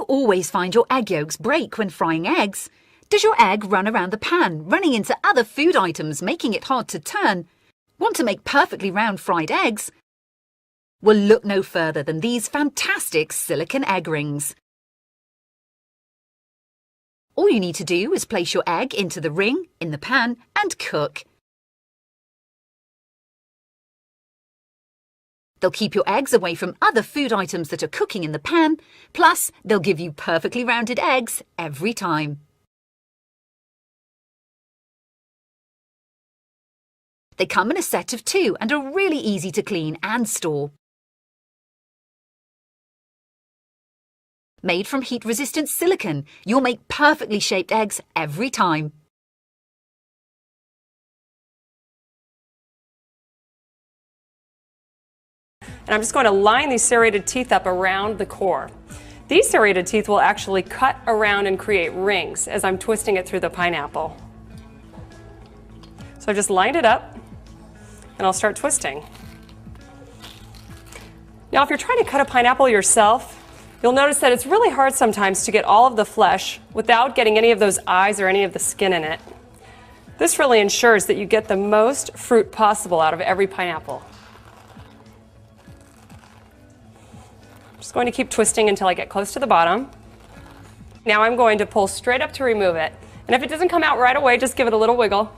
Always find your egg yolks break when frying eggs? Does your egg run around the pan, running into other food items, making it hard to turn? Want to make perfectly round fried eggs? Well, look no further than these fantastic silicone egg rings. All you need to do is place your egg into the ring in the pan and cook. They'll keep your eggs away from other food items that are cooking in the pan, plus they'll give you perfectly rounded eggs every time. They come in a set of 2 and are really easy to clean and store. Made from heat-resistant silicone, you'll make perfectly shaped eggs every time. And I'm just going to line these serrated teeth up around the core. These serrated teeth will actually cut around and create rings as I'm twisting it through the pineapple. So I've just lined it up and I'll start twisting. Now if you're trying to cut a pineapple yourself, you'll notice that it's really hard sometimes to get all of the flesh without getting any of those eyes or any of the skin in it. This really ensures that you get the most fruit possible out of every pineapple. Just going to keep twisting until I get close to the bottom. Now I'm going to pull straight up to remove it. And if it doesn't come out right away, just give it a little wiggle.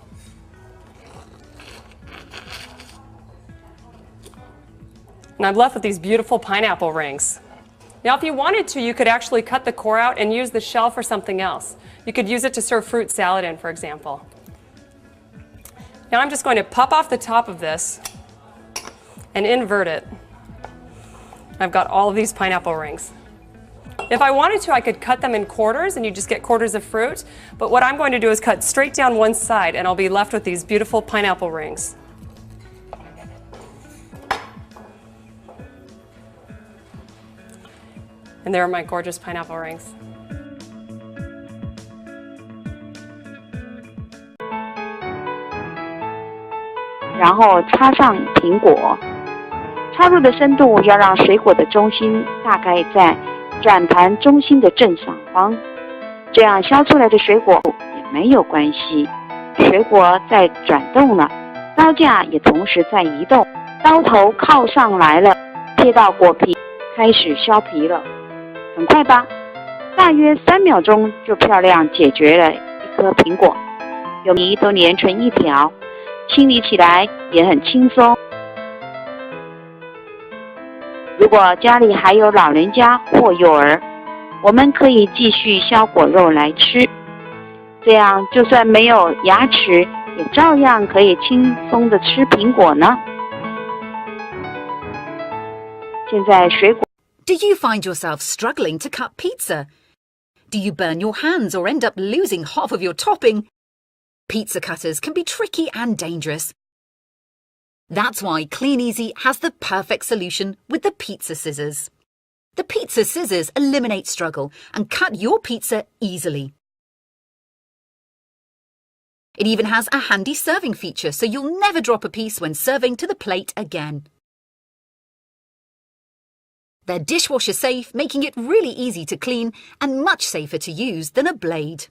And I'm left with these beautiful pineapple rings. Now if you wanted to, you could actually cut the core out and use the shell for something else. You could use it to serve fruit salad in, for example. Now I'm just going to pop off the top of this and invert it. I've got all of these pineapple rings. If I wanted to, I could cut them in quarters and you just get quarters of fruit, but what I'm going to do is cut straight down one side and I'll be left with these beautiful pineapple rings. And there are my gorgeous pineapple rings.然后插上苹果。插入的深度要让水果的中心大概在转盘中心的正上方，这样削出来的水果也没有关系。水果在转动了，刀架也同时在移动，刀头靠上来了，切到果皮，开始削皮了。很快吧，大约3秒钟就漂亮解决了一颗苹果，有皮都连成一条，清理起来也很轻松。如果家里还有老人家或幼儿，我们可以继续削果肉来吃，这样就算没有牙齿，也照样可以轻松的吃苹果呢。现在水果。Do you find yourself struggling to cut pizza? Do you burn your hands or end up losing half of your topping? Pizza cutters can be tricky and dangerous. That's why Clean Easy has the perfect solution with the pizza scissors. The pizza scissors eliminate struggle and cut your pizza easily. It even has a handy serving feature, so you'll never drop a piece when serving to the plate again. They're dishwasher safe, making it really easy to clean and much safer to use than a blade.